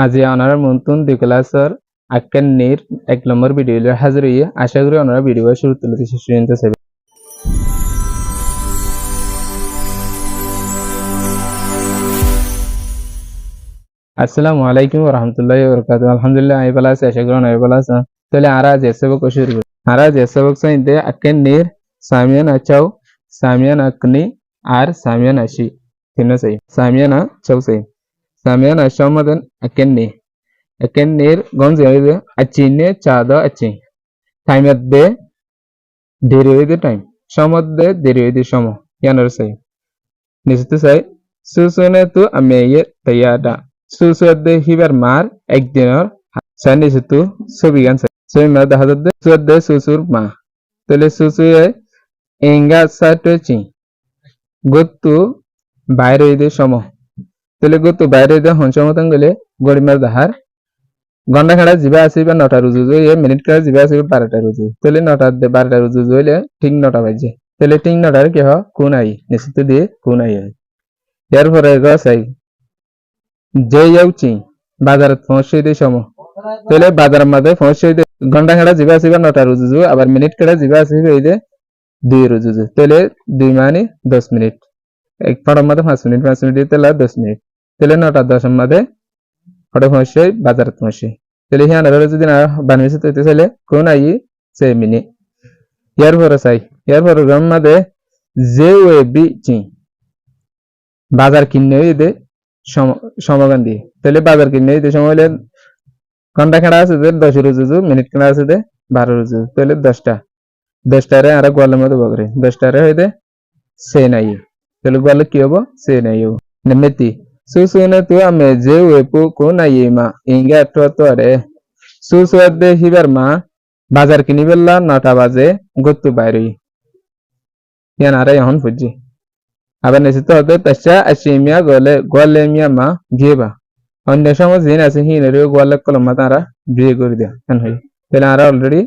আজি আপনারা নতুন দুই ক্লাসের আক্কেন নির ১ নম্বর ভিডিও লইয়া হাজির হইয়া আশা করি আপনারা ভিডিও শুরু তুলে শেষ পর্যন্ত চাইবেন। আসসালামু আলাইকুম ওয়া রাহমাতুল্লাহি ওয়া বারাকাতুহু। আলহামদুলিল্লাহ আমি ভালো আছি, আশা করি আপনারা ভালো আছেন। তাহলে আর আজ সবক শুরু করি। আর আজ সবক সাইতে আক্কেন নির সামিয়ান আচাও, সামিয়ান আকনি আর সামিয়ান আশি তিনও চাই। সামিয়ান আচাও চাই। সামিয়ান আচাও মদন আক্কেন নি Akenir gonzalez achine chada achi. Time at the derive the time. Some of the derive the shomo. Yanar say. Nisitu say. Susune tu ameye tayada. Susu at the hiver mar egg dinner. Sanisitu subigan say. So in the hazard the susur ma. Tele susu enga satochi. Good to বাইরে the shomo. Tele good to বাইরে the honchomotangale. Godimar the har. ঘন্টা খাড়া যা আসবে ৯টা রুজু হইলে minute খাড়া যা আসবে ১২টা রুজু তাহলে ৯টা ১২টা রুজু হইলে ঠিক ৯টা বাজে তাহলে ঠিক ৯টার কি হয় কোন আই নিশ্চিত দিয়ে কোন আই হয় এরপরে গসাই যে যাচ্ছি বাজারে পৌঁছে দিয়ে সময় তাহলে বাজারের মধ্যে পৌঁছে দিয়ে ঘন্টা খাড়া যা আসবে ৯টা রুজু আবার মিনিট খাড়া যা আসবে হইলে ২ রুজু তাহলে ২ মানে ১০ মিনিট এক ফড়ের মধ্যে ৫ মিনিট ৫ মিনিট তাহলে ১০ মিনিট তাহলে ৯টা ১০ এর মধ্যে ফড়ে পৌঁছে বাজারে পৌঁছে তাহলে হিয়ান আর যদি না বানিয়েছে তো তাহলে কোন আই সে মিনি এরপরে চাই এরপরে গ্রাম মধ্যে যে ওয়ে বি চি বাজার কিনে দে সমাগান দিয়ে তাহলে বাজার কিনে দিতে সময় হলে ঘন্টা খাড়া আছে যে ১০ রুজু মিনিট খাড়া আছে যে ১২ রুজু তাহলে ১০টারে আর গোয়ালের মধ্যে বকরে ১০টারে হইতে সে নাই তাহলে গোয়ালে কি হবো সে নাই হবো নেমেতি Susune tu ame je wepu kuna yema inga trotore susuade hiberma bazar kinibella nota baje gottu bairi yan ara yahon fuji abar nesito hobe tasha ashimia gole mia ma jeba onne সময় জিন আছে হিনেরে গলে কলমা তারা বিয়ে করে দেয়া কেন হই তাহলে আমরা অলরেডি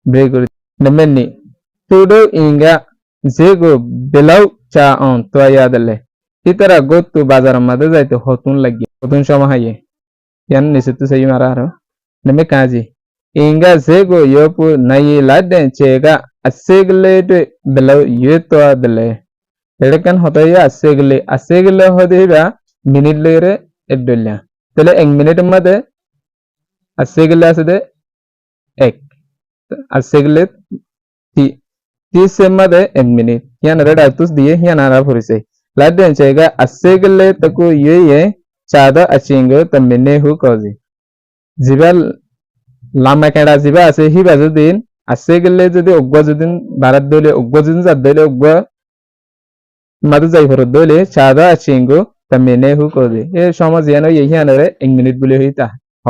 বিয়ে করে নেমেনি তুডো ইঙ্গা যে গো বেলাউ চা অন তো ইয়াদলে itara gotu bazar made jaite hotun lagi hotun সময় হাইয়ে yan nisitu sayi mara aro neme kaji inga zego yopu nayi laden chega asegle below yeto adle edekan hotoya asegle hodiba minute lere edolya tele 1 minute made asegle asde 1 asegle 30 made 1 minute yan red atus diye yan ara furise Laden chega asegle taku ye chada achingo tamine hu kozi jibal lama kada jiba ase hi bazudin asegle jodi ogwa jodin barat dole ogwa jodin jadele ogwa madu jai horod dole chada achingo tamine hu kozi e সময় জানো এই হিয়ানরে 1 minute বলে হইতা হ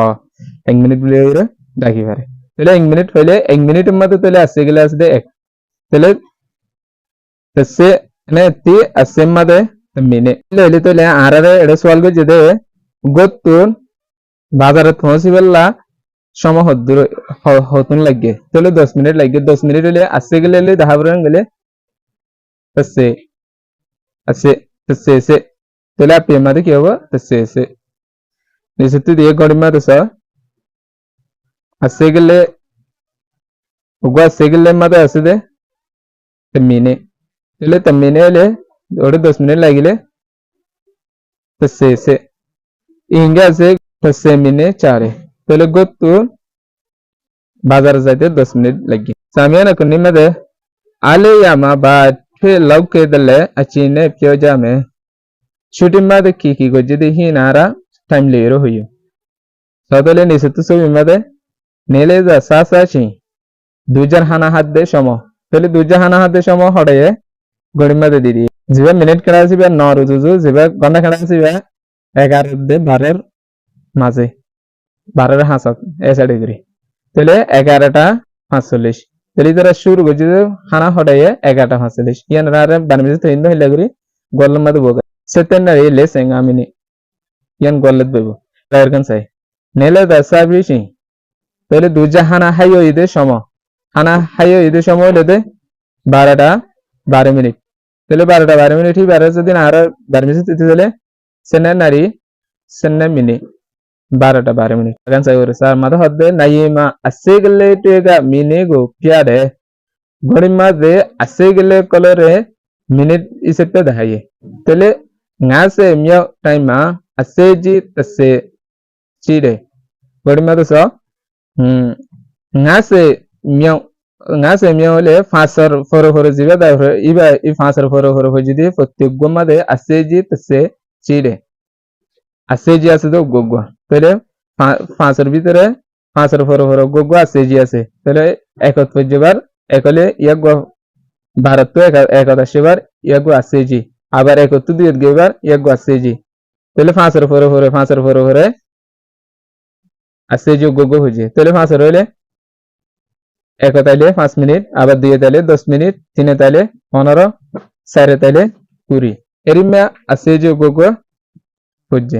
1 minute বলে হইরে ডাকি পারে তাহলে 1 মিনিট হইলে 1 মিনিটের মধ্যে তাহলে asegle আসবে 1 তাহলে সে ne ti asemade mine lele to le arare ede swal go jede gottun bazare thosibella সময় হতুন লাগে তাহলে 10 মিনিট লাগে 10 মিনিট হলে আসে গেলে দাহাবরন গেলে তসে আসে তসে তাহলে আপনি আমাদের কি হবে তসে নিশ্চিত দিয়ে গড়িমা তস আসে গেলে ওগা আসে গেলে মাদে আসে দে মিনে তাহলে তামিনে হলে ওরে 10 মিনিট লাগিলে তসে ইঙ্গা আছে তসে মিনে চারে তাহলে গতু বাজার যাইতে 10 মিনিট লাগি সামিয়ানা কুনি মদে আলে ইয়ামা বা ফে লউকে দলে আচিনে পিও জামে ছুটি মদে কি গজদি হিনারা টাইম লেরো হইও সদলে নিসতু সবি মদে নেলে যা সাসাচি দুজার হানা হাত দে সম তাহলে দুজার হানা হাত দে সম হড়ে গড়িমা দে দিদি জিবা মিনিট কাটা আসিবে 9 রুজু জিবা ঘন্টা কাটা আসিবে 11 দে 12 মাঝে 12 হাসাত এসা ডিগ্রি তাহলে 11টা 45 তাহলে যারা শুরু করছে খানা হটাইয়ে 11টা 45 ইয়ান রারে বানমিজ তো ইন্দো হিলা করি গল্ল মধ্যে বগা সেতেনারি লেসেং আমিনি ইয়ান গল্লত বইব রায়ের কান চাই নেলে দা সাবিসি তাহলে দুজা হানা হাইও ইদে সময় হানা হাইও ইদে সময় লেদে 12টা 12 মিনিট তাহলে 12টা 12 মিনিট হি 12 যদি আর 12 মিনিট দিতে হলে সেনা নারী সেনা মিনি 12টা 12 minute agan sai ore sar mada hodde nayima asegele tuega minego piade gori made asegele colore minute isette dahaye tele ngase mio time ma aseji tase chide gori made so ngase mio le fasar foro foro jiba da iba I fasar foro foro hojidi protyeggo made aseji tase chide aseji ase to goggo tele ফাঁসের ভিতরে ফাঁসের ফরো গোগো আছে জি আছে তাহলে একত পর্যবার একলে ইয়াগো ভারত তো একত আসেবার ইয়াগো আছে জি আবার একত দুই গেবার ইয়াগো আছে জি তাহলে ফাঁসের ফরো আছে জি গোগো হইছে তাহলে ফাঁসের হইলে এক তাইলে 5 মিনিট আবার দুই তাইলে 10 মিনিট তিন তাইলে 15 চার তাইলে 20 এরিমা আছে জি গোগো হইছে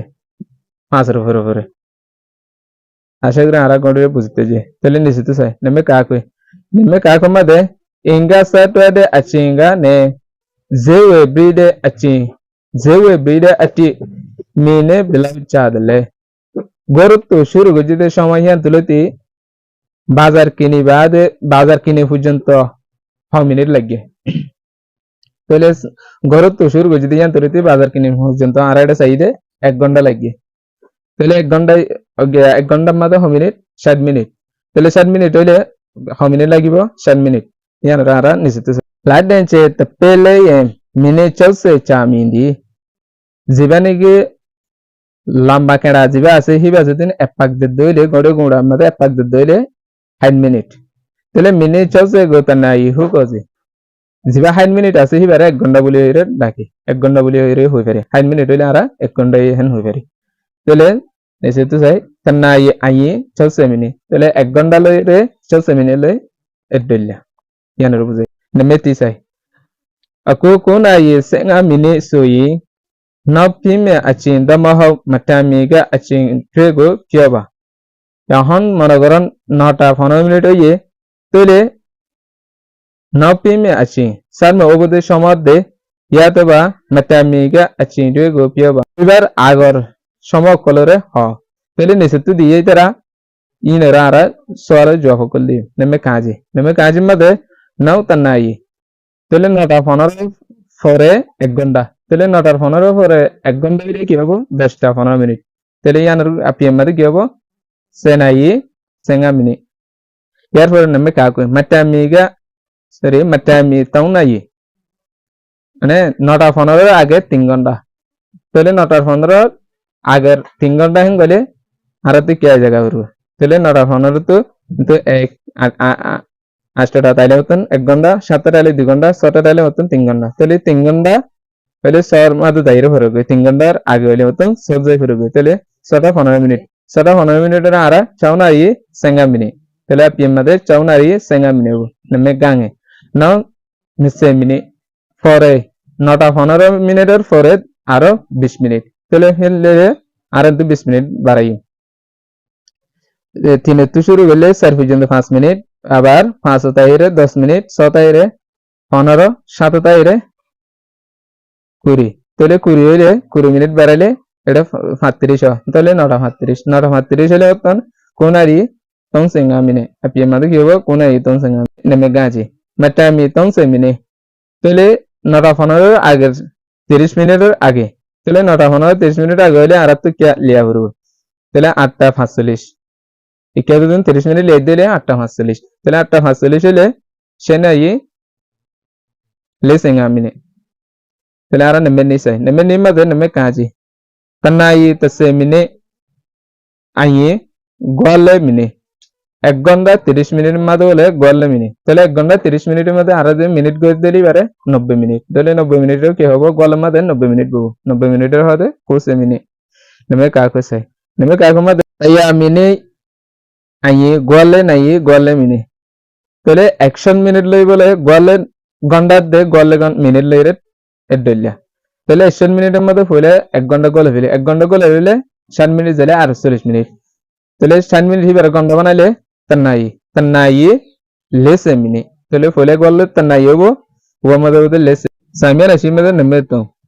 ফাঁসের ফরো aşağı ara gonde buziteje tele nisitu sai neme kako made inga satwade achinga ne zewe bride ati mine bilav chadle গরু তো শুরু গজিতে সময় হিয়ান তুলতি বাজার কিনে পর্যন্ত 6 মিনিট লাগে তাহলে গরু তো শুরু গজিতে হিয়ান তুলতি বাজার কিনে পর্যন্ত আর একটা সাইডে 1 ঘন্টা লাগে তাহলে 1 ঘন্টার মধ্যে 6 মিনিট 60 মিনিট তাহলে 60 মিনিট হইলে 6 মিনিট লাগিব 60 মিনিট ইয়ান রা নিশ্চিত লাইট দেনছে তপেলে মিনিট চলছে চামিন্দি জীবানিকে লম্বা কেড়া জিবা আছে হিবা যদি এপাক দে দইলে গড়ে গুড়া মধ্যে এপাক দে দইলে 60 মিনিট তাহলে মিনিট চলছে গোতা নাই হুকজি জিবা 60 মিনিট আছে হিবারে 1 ঘন্টা বলি রে ডাকি 1 ঘন্টা বলি রে হই পারে 60 মিনিট হইলে আর 1 ঘন্টা হেন হই পারে তাহলে নিশ্চিত চাই তান্না আই চলছে মিনিট তাহলে 1 ঘন্টা লই রে চলছে মিনিট লই এডল্লা ইয়ানের বুঝে নেমেতি চাই ako kuna yi senga mini soyi na pime achin damaho matamiga achin twego pioba yahon monogoron nota 15 minute হইয়ে তলে na pime achin sarme obode সমদে ইয়াতবা matamiga achin twego pioba এবার আগর সমকলরে হ তলে নিসিত দিয়ে তারা ইনরা সর জহ করলি নেমে কাজে মধ্যে নাও তানাই তাহলে 9টা 15 পরে 1 ঘন্টা তাহলে 9টা 15 পরে 1 ঘন্টা হইলে কি হবে 10টা 15 মিনিট তাহলে ইয়ানের আপিএম মধ্যে কি হবে সেনাই সেঙ্গা মিনিট ইয়ার পরে নামে কাকু মাটামি তাও নাই মানে 9টা 15 আগে 3 ঘন্টা তাহলে 9টা 15 আগের 3 ঘন্টা হেন গেলে আর তো কি জায়গা করবে তাহলে 9টা 15 তো এক 8টা তাইলে হতেন 1 ঘন্টা 7টা তাইলে 2 ঘন্টা 6টা তাইলে হতেন 3 ঘন্টা তাহলে 3 ঘন্টা হইলে 6 মাঝে দাইরে ফরক 3 ঘন্টার আগে হইলে হতেন 6 যাই ফরক তাহলে 6টা 15 মিনিট 6টা 15 মিনিটের আরা চাউনা ই সেঙ্গা মিনিট তাহলে পিএম মাঝে চাউনা ই সেঙ্গা মিনিট নমে গাঙ্গে নাও নিশ্চয় মিনিট পরে 9টা 15 মিনিটের পরে আরো 20 মিনিট তাহলে হেলে আরো 20 মিনিট বাড়াই তিনে তো শুরু হলে 4 পর্যন্ত 5 মিনিট আবার 5 তাইরে 10 মিনিট 6 তাইরে 15 7 তাইরে 20 তাহলে 20 হইলে 20 মিনিট বাড়াইলে এটা 35 তাহলে 9টা 35 হলে তখন কোনারি তংসেঙ্গা মিনে আপনি আমাদের কি হবে কোনারি তংসেঙ্গা নেমে গাজি মাটামি তংসে মিনে তাহলে 9টা 15 আগের 30 মিনিটের আগে তাহলে 9টা 15 30 মিনিট আগে হইলে আর তো কি লিয়া করব তাহলে 8টা 45 একাদুন 30 মিনিট লেট দিলে 8টা 45 তাহলে 8টা 45 হলে সেনাই লেসেঙ্গা মিনে তাহলে আর নেমে নিসাই নেমে নিমাদে নেমে কাজি তানাই তসে মিনে আইয়ে গোয়ালে মিনে 1 ঘন্টা 30 মিনিটের মধ্যে হলে গোয়ালে মিনে তাহলে 1 ঘন্টা 30 মিনিটের মধ্যে আর যে মিনিট করে দিলি পারে 90 মিনিট তাহলে 90 মিনিটের কি হবে গোয়ালের মধ্যে 90 মিনিট বউ 90 মিনিটের হবে কোসে মিনে নেমে কাকসে নেমে কাকমা তাইয়া মিনে আইয়ে গোয়ালে মিনে তাহলে 100 মিনিট লই বলে গোয়ালে ঘন্টা দে গোয়ালে মিনিট লই রে এডলিয়া তাহলে 100 মিনিটের মধ্যে হইলে 1 ঘন্টা গোলে ফেলে 1 ঘন্টা গোলে হইলে 60 মিনিট দিলে আর 40 মিনিট তাহলে 60 মিনিট হিবার ঘন্টা বানাইলে তানাই লেসে মিনিট তাহলে হইলে গোলে তানাই হবো ওর মধ্যে লেসে সামিয়া রাশি মধ্যে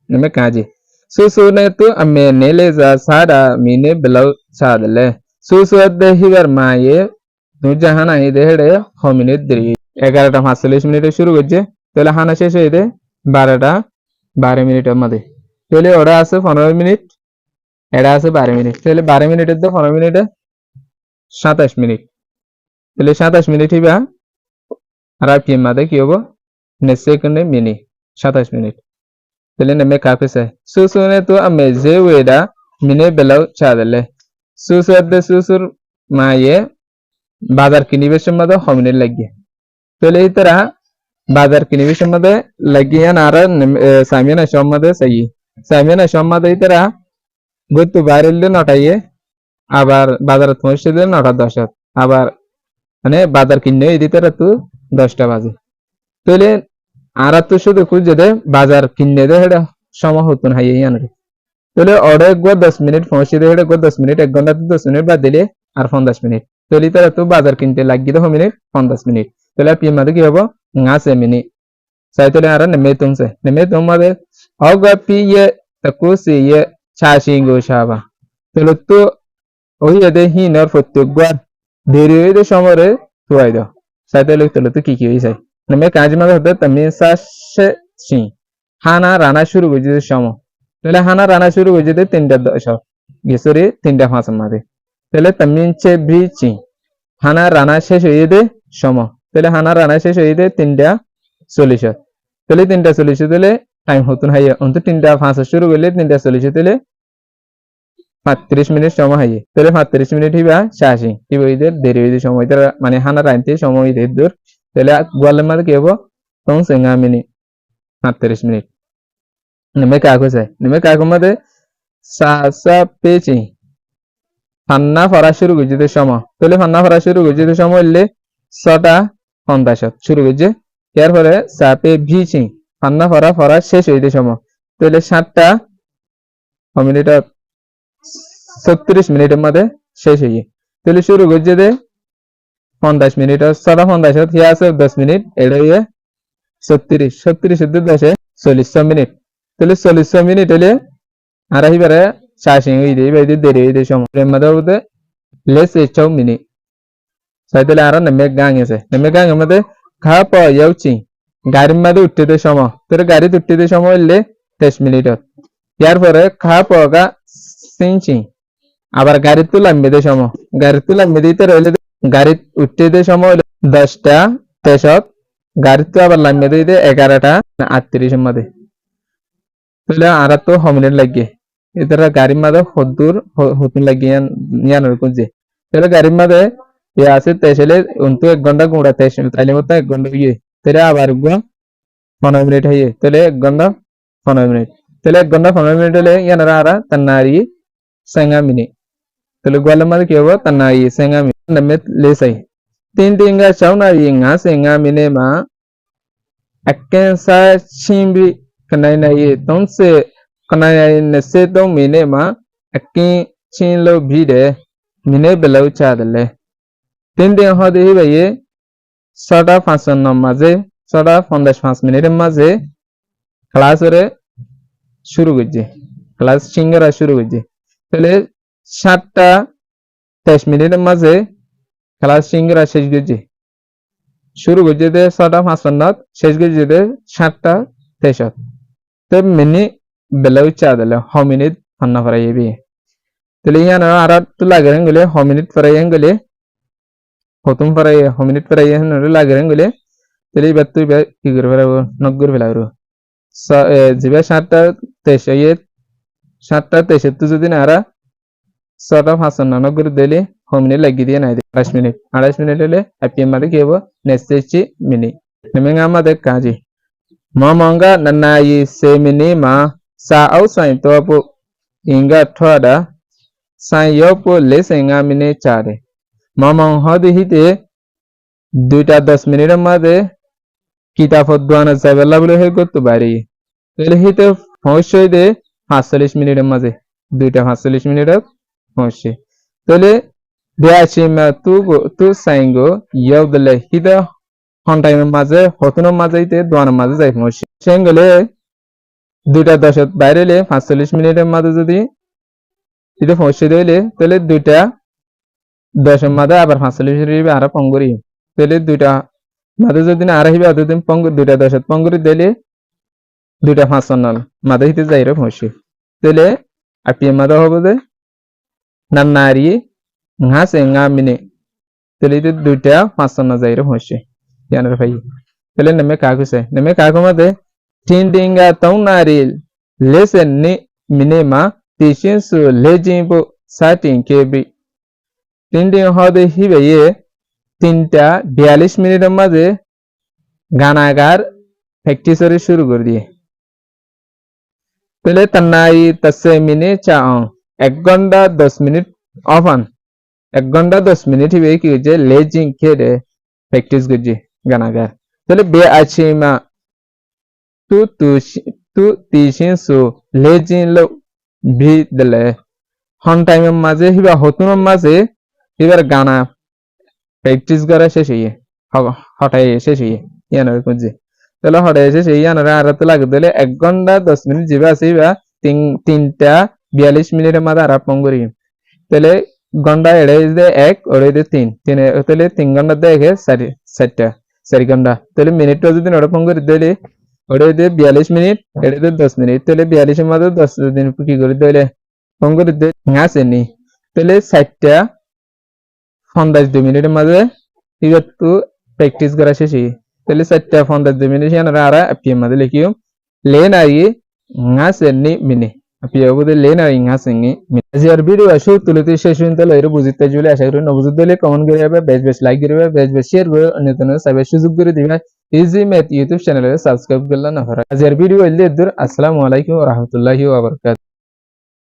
নেমে কাজে Susu ne tu ame nele za sada mine belau sadale. Susu adde hibar maye tu jahana ide hede homine diri 11:45 শুরু করছে তাহলে হানা শেষ হয়ে যায় 12:12 মধ্যে তাহলে ওটা আছে 15 মিনিট এটা আছে 12 মিনিট তাহলে 12 মিনিটের তো 15 মিনিটে 27 মিনিট তাহলে 27 মিনিট হিবা আর পিএম মধ্যে কি হবো নে সেকেন্ডে মিনি 27 মিনিট তাহলে নেমে কাপে চাই সুসুনে তো আমি যে ওয়েডা মিনে বেলাও চাদলে সুসুর মায়ে বাজার কিনিবে সম্বন্ধে হমিনে লাগিয়ে তাহলে এই তারা বাজার কিনিবে সম্বন্ধে লাগিয়ে আর সামিয়ানা সম্বন্ধে চাই সামিয়ানা সম্বন্ধে এই তারা গতু বাইরে নটাইয়ে আবার বাজারে পৌঁছে দিলে 9:10 আবার মানে বাজার কিনে এই দিতে তো 10টা বাজে তাহলে আর তো শুধু খুঁজে দে বাজার কিনে দে এটা সময় হতো না আনরে তাহলে অর্ডার একবার 10 মিনিট পৌঁছে দে এটা 10 মিনিট 1 ঘন্টা 10 মিনিট বাদ দিলে আর 50 মিনিট তাহলে তারা তো বাজার কিনতে লাগিয়ে দে মিনিট 50 মিনিট তাহলে পিএম মাদে কি হবো ngaছে মিনিট সাই তাহলে আর নেমে তোমাদের অগা পিয়ে তাকু সিয়ে চাশিঙ্গো শাবা তাহলে তো ওই এদে হিনর প্রত্যেকবার দেরি হইতে সমরে তুই দাও সাই তাহলে তো কি হইছে নেমে কাজ মাঝে হতে তুমি সাশে ছি হানা রানা শুরু করে দিতে সময় তাহলে হানা রানা শুরু করে দিতে 3:10 গেছরে 3:05 মাঝে তাহলে তুমি চে বিচি হানা রানা শেষ হয়ে দে সময় তাহলে হানা রানা শেষ হয়ে দে 3:40 তাহলে 3:40 তাহলে টাইম হতুন হাইয়া অন্ত 3:05 শুরু করলে 3:40 তাহলে 35 মিনিট সময় হাইয়ে তাহলে 35 মিনিট হিবা শাসি কি বইদের দেরি হইতে সময় তার মানে হানা রাইতে সময় হইতে দূর তাহলে গোয়ালের মধ্যে কি হবো তখন সেঙ্গা মিনিট 35 মিনিট নেমে কাকু চাই নেমে কাকু মধ্যে সা পেয়েছি ফান্না ফরা শুরু করছে সময় তাহলে ফান্না ফরা শুরু করছে সময় হইলে 6:50 শুরু করছে এর পরে সাপে ভিছি ফান্না ফরা শেষ হইতে সময় তাহলে 7:00 36 মিনিটের মধ্যে শেষ হয়ে তাহলে শুরু করছে দে 50 মিনিট 7:50 হিয়া আছে 10 মিনিট এটা হইয়ে 36 এর 10 40 মিনিট তাহলে 40 মিনিট হলে আর হিবারে শাসিং হই দেই বাইদে দেরি হইতে সময় এর মধ্যে লেস 6 মিনিট সাই তাহলে আর নেমে গাঙের মধ্যে খা পা যাচ্ছি গাড়ির মধ্যে উঠতে সময় তোর গাড়ি উঠতে সময় হইলে 23 মিনিট ইয়ার পরে খা পাগা সিনছি আবার গাড়ি তো লাগবে সময় গাড়ি তো লাগবে দিতে রইলে গাড়ি উঠতে সময় 10:63 গাড়ি তো আবার লাগবে দিতে 11:38 মধ্যে তাহলে আর তো মিনিট লাগে এটারা গাড়ির মধ্যে হতুন লাগিয়ে ইয়ানোর কুঁজে তাহলে গাড়ির মধ্যে ইয়ে আছে তেসলে অন্তু 1 ঘন্টা গুঁড়া তাইলে মতো 1 ঘন্টা ইয়ে তাহলে আবার 15 মিনিট হইয়ে তাহলে 1 ঘন্টা 15 মিনিট তাহলে 1 ঘন্টা 15 মিনিট হলে ইয়ানারা আর তান্নারি সেঙ্গা মিনিট তাহলে গোয়ালের মধ্যে কি হবো তান্নারি সেঙ্গা মিনিট নেমে লেসাই 3 চাউনা ইঙ্গা সেঙ্গা মিনে মা একেসা চিমবি kanai na ye tonse kanai na se tong mine ma akin chin lo bi de mine belau cha dele tin ho de hi ye 5:05 maze 5:50 মিনিটের মাঝে ক্লাস রে শুরু করছে ক্লাস সিঙ্গারা শুরু করছে তাহলে 7:23 মিনিটের মাঝে ক্লাস সিঙ্গারা শেষ করছে শুরু করছে 6:55 শেষ করছে 7:23 तो मिनी बेलाउ चादले हो मिनिट फन्ना फराये भी तले यहाँ ना आरा तो लागेंगे हो मिनिट फरायेंगे होतुम फराये हो मिनिट फराये नरे लागेंगे तले बात तो बे किगर फरायो नगर फैलायो जिबे 7:23 तो जो दिन आरा 6:55 नगर देले हो मिनिट लगी दिए ना 28 मिनिट ले एपीएम मारे के वो नेक्स्ट मिनिट नमेंगा मादे काजी Mamanga nanayi semini ma sa outside topo inga thoda san yopo lesenga mine chare mamang hodi hite 2:10 মিনিটের মধ্যে কিতাবত দোয়ানা যাবেলা বলে হে করতে পারি তাহলে হিতে পৌঁছই দে 45 মিনিটের মাঝে 2:45 মিনিটে পৌঁছে তাহলে দেয়াছি মা তু সাইঙ্গো ইয়বলে হিতে হন টাইমের মাঝে হতনের মাঝেইতে দোয়ানের মাঝে যাই পৌঁছে সেঙ্গলে 2টা 10 বাইরে হলে 45 মিনিটের মাঝে যদি এটা পৌঁছে দিলে তাহলে 2টা 10 মাঝে আবার 45 মিনিট আর পঙ্গুরি তাহলে 2টা মাঝে যদি না আর হিবে অতদিন পঙ্গুর 2টা 10 পঙ্গুরি দিলে 2টা 55 মাঝে হিতে যাইরে পৌঁছে তাহলে আপনি মাঝে হবে যে নান্নারি ঘাসে ngা মিনে তাহলে এটা 2টা 55 যাইরে পৌঁছে জানার ভাই তাহলে নেমে কাকুছে নেমে কাকু মাঝে Tindinga taunaril lesen ni minema tishin su lejin po satin kebi tinding hode hibe ye 3টা 42 মিনিটের মাঝে গানাগার প্র্যাকটিসরে শুরু করে দিয়ে তাহলে তান্নাই তাসে মিনে চাও 1 ঘন্টা 10 মিনিট অফান 1 ঘন্টা 10 মিনিট হিবে কি যে লেজিং কেডে প্র্যাকটিস করছি গানাগার তাহলে বে আছে মা tu tishin su lejin lo bhi dele hon time maze hiba hotun maze hibar gana practice kara শেষ হইয়ে হঠাই শেষ হইয়ে ইয়ানার কুজি তাহলে হঠাই শেষ হইয়ে ইয়ানার আর তো লাগে দিলে 1 ঘন্টা 10 মিনিট জিবা আছে বা 3টা 42 মিনিটের মাঝে আর আপন করি তাহলে ঘন্টা এড়ে দে 1 ওড়ে দে 3 তাহলে 3 ঘন্টা দেখে 4 ঘন্টা তাহলে মিনিটটা যদি ওরকম করে দিলে ওটা দিয়ে 42 মিনিট এটা দিয়ে 10 মিনিট তাহলে 42 এর মধ্যে 10 দিন কি করে দিলে কম করে দিতে আসেনি তাহলে 4টা 52 মিনিটের মধ্যে একটু প্র্যাকটিস করা শেষ তাহলে 4টা 52 মিনিট ইয়ানারা আর আপনি মধ্যে লিখিও লেন আই আসেনি মিনি আপনি ওদের লেন আই আসেনি আজকের ভিডিও আসো তুলতে শেষ হইন তাহলে এর বুঝিতে জুলে আশা করি নবুঝ দিলে কমেন্ট করে যাবে বেশ লাইক করবে বেশ শেয়ার করে অন্যতম সাবে সুযোগ করে দিবে ইজি ম্যাথ ইউটিউব চ্যানেলে সাবস্ক্রাইব করলে না আজকের ভিডিও ইল্লে দূর আসসালামু আলাইকুম ওয়া রাহমাতুল্লাহি ওয়া বারাকাতুহু